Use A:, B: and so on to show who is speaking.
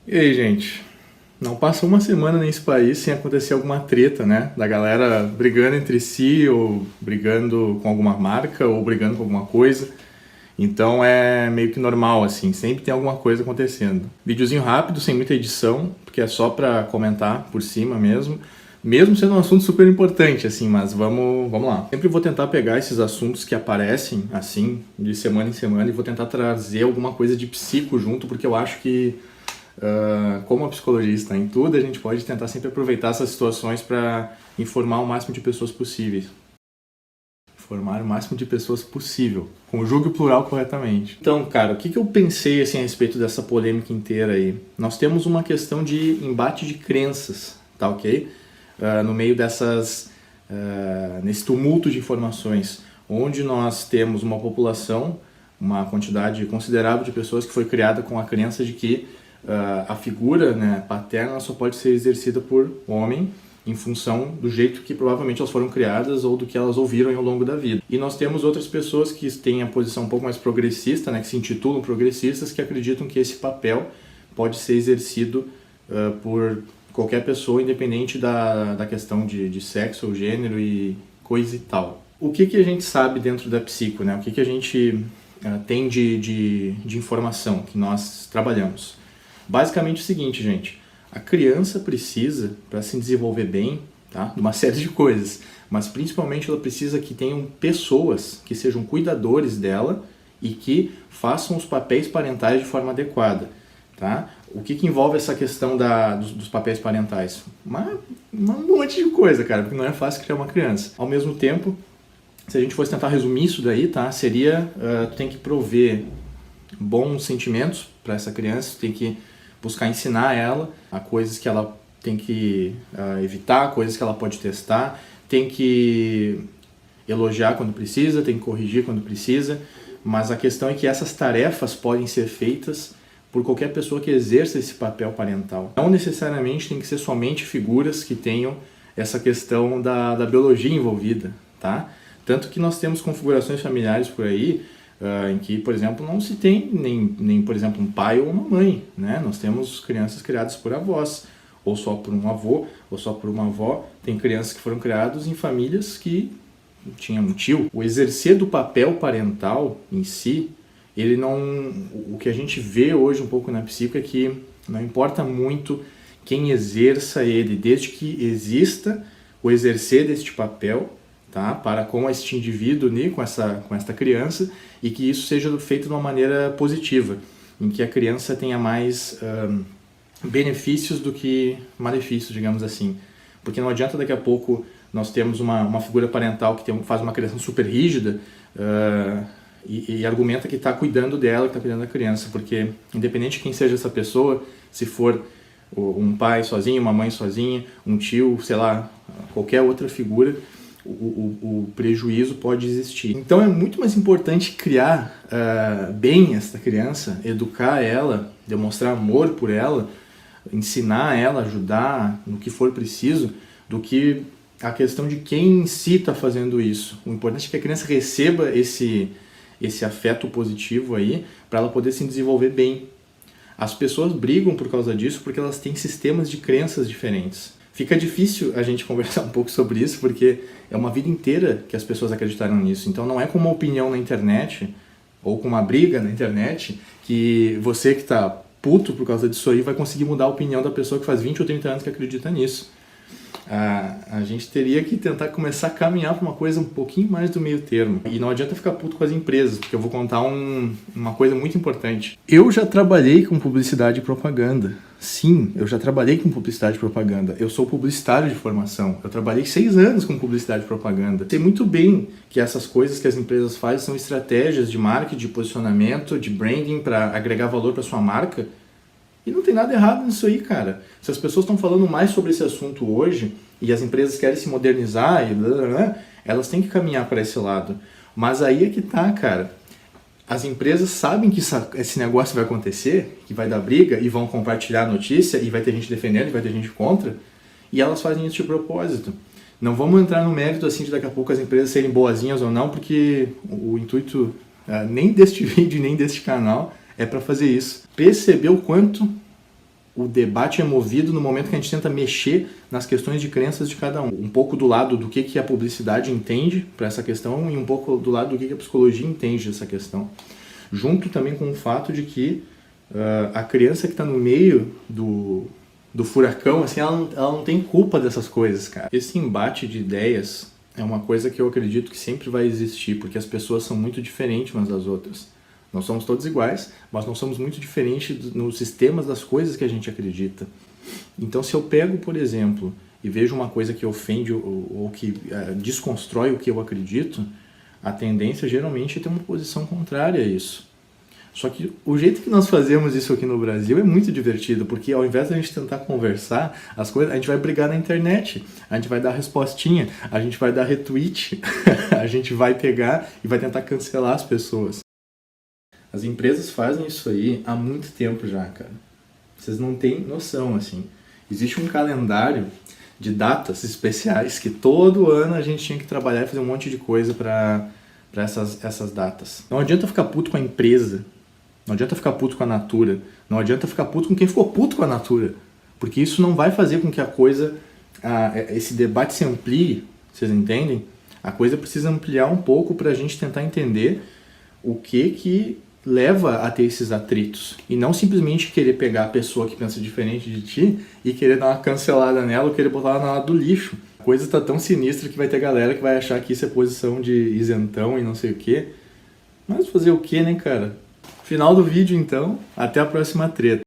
A: E aí, gente? Não passa uma semana nesse país sem acontecer alguma treta, né? Da galera brigando entre si, ou brigando com alguma marca, ou brigando com alguma coisa. Então é meio que normal, assim, sempre tem alguma coisa acontecendo. Videozinho rápido, sem muita edição, porque é só pra comentar por cima mesmo. Mesmo sendo um assunto super importante, assim, mas vamos lá. Sempre vou tentar pegar esses assuntos que aparecem, assim, de semana em semana, e vou tentar trazer alguma coisa de psico junto, porque eu acho que como a psicologia está em tudo, a gente pode tentar sempre aproveitar essas situações para informar o máximo de pessoas possíveis. Informar o máximo de pessoas possível. Conjugue o plural corretamente. Então, cara, o que eu pensei assim, a respeito dessa polêmica inteira aí? Nós temos uma questão de embate de crenças, tá ok? No meio dessas... nesse tumulto de informações, onde nós temos uma população, uma quantidade considerável de pessoas que foi criada com a crença de que a figura, né, paterna só pode ser exercida por homem em função do jeito que provavelmente elas foram criadas ou do que elas ouviram ao longo da vida. E nós temos outras pessoas que têm a posição um pouco mais progressista, né, que se intitulam progressistas, que acreditam que esse papel pode ser exercido por qualquer pessoa, independente da questão de sexo ou gênero e coisa e tal. O que a gente sabe dentro da psico, né? O que a gente tem de informação que nós trabalhamos? Basicamente é o seguinte, gente. A criança precisa, para se desenvolver bem, tá? De uma série de coisas, mas principalmente ela precisa que tenham pessoas que sejam cuidadores dela e que façam os papéis parentais de forma adequada. Tá? O que envolve essa questão dos papéis parentais? Um monte de coisa, cara, porque não é fácil criar uma criança. Ao mesmo tempo, se a gente fosse tentar resumir isso daí, tá? Seria, tu tem que prover bons sentimentos para essa criança, tu tem que buscar ensinar ela a coisas que ela tem que evitar, coisas que ela pode testar, tem que elogiar quando precisa, tem que corrigir quando precisa, mas a questão é que essas tarefas podem ser feitas por qualquer pessoa que exerça esse papel parental. Não necessariamente tem que ser somente figuras que tenham essa questão da biologia envolvida, tá? Tanto que nós temos configurações familiares por aí em que, por exemplo, não se tem nem, por exemplo, um pai ou uma mãe, né? Nós temos crianças criadas por avós, ou só por um avô, ou só por uma avó. Tem crianças que foram criadas em famílias que tinham um tio. O exercer do papel parental em si, ele não... O que a gente vê hoje um pouco na psico é que não importa muito quem exerça ele, desde que exista o exercer deste papel, tá? Para com este indivíduo, né? com esta criança, e que isso seja feito de uma maneira positiva, em que a criança tenha mais benefícios do que malefícios, digamos assim. Porque não adianta daqui a pouco nós temos uma figura parental que faz uma criação super rígida e argumenta que está cuidando dela, que está cuidando da criança, porque independente de quem seja essa pessoa, se for um pai sozinho, uma mãe sozinha, um tio, sei lá, qualquer outra figura, o prejuízo pode existir. Então é muito mais importante criar bem essa criança, educar ela, demonstrar amor por ela, ensinar ela, ajudar no que for preciso, do que a questão de quem em si está fazendo isso. O importante é que a criança receba esse afeto positivo aí, para ela poder se desenvolver bem. As pessoas brigam por causa disso porque elas têm sistemas de crenças diferentes. Fica difícil a gente conversar um pouco sobre isso, porque é uma vida inteira que as pessoas acreditaram nisso. Então não é com uma opinião na internet, ou com uma briga na internet, que você que está puto por causa disso aí vai conseguir mudar a opinião da pessoa que faz 20 ou 30 anos que acredita nisso. A gente teria que tentar começar a caminhar para uma coisa um pouquinho mais do meio termo. E não adianta ficar puto com as empresas, porque eu vou contar uma coisa muito importante. Eu já trabalhei com publicidade e propaganda. Sim, eu já trabalhei com publicidade e propaganda. Eu sou publicitário de formação. Eu trabalhei 6 anos com publicidade e propaganda. Sei muito bem que essas coisas que as empresas fazem são estratégias de marketing, de posicionamento, de branding para agregar valor para sua marca. E não tem nada errado nisso aí, cara. Se as pessoas estão falando mais sobre esse assunto hoje e as empresas querem se modernizar, e blá, blá, blá, elas têm que caminhar para esse lado. Mas aí é que tá, cara. As empresas sabem que esse negócio vai acontecer, que vai dar briga, e vão compartilhar a notícia, e vai ter gente defendendo, e vai ter gente contra, e elas fazem isso de propósito. Não vamos entrar no mérito assim de daqui a pouco as empresas serem boazinhas ou não, porque o intuito nem deste vídeo, nem deste canal, é para fazer isso. Perceber o quanto o debate é movido no momento que a gente tenta mexer nas questões de crenças de cada um. Um pouco do lado do que a publicidade entende para essa questão e um pouco do lado do que a psicologia entende dessa questão. Junto também com o fato de que a criança que está no meio do furacão, assim, ela não tem culpa dessas coisas, cara. Esse embate de ideias é uma coisa que eu acredito que sempre vai existir, porque as pessoas são muito diferentes umas das outras. Não somos todos iguais, mas nós somos muito diferentes nos sistemas das coisas que a gente acredita. Então, se eu pego, por exemplo, e vejo uma coisa que ofende ou que desconstrói o que eu acredito, a tendência geralmente é ter uma posição contrária a isso. Só que o jeito que nós fazemos isso aqui no Brasil é muito divertido, porque ao invés de a gente tentar conversar, as coisas, a gente vai brigar na internet, a gente vai dar respostinha, a gente vai dar retweet, a gente vai pegar e vai tentar cancelar as pessoas. As empresas fazem isso aí há muito tempo já, cara. Vocês não têm noção, assim. Existe um calendário de datas especiais que todo ano a gente tinha que trabalhar e fazer um monte de coisa para essas datas. Não adianta ficar puto com a empresa, não adianta ficar puto com a Natura, não adianta ficar puto com quem ficou puto com a Natura, porque isso não vai fazer com que a coisa, esse debate se amplie, vocês entendem? A coisa precisa ampliar um pouco para a gente tentar entender o que leva a ter esses atritos. E não simplesmente querer pegar a pessoa que pensa diferente de ti e querer dar uma cancelada nela ou querer botar ela na lado do lixo. A coisa tá tão sinistra que vai ter galera que vai achar que isso é posição de isentão e não sei o quê. Mas fazer o quê, né, cara? Final do vídeo, então. Até a próxima treta.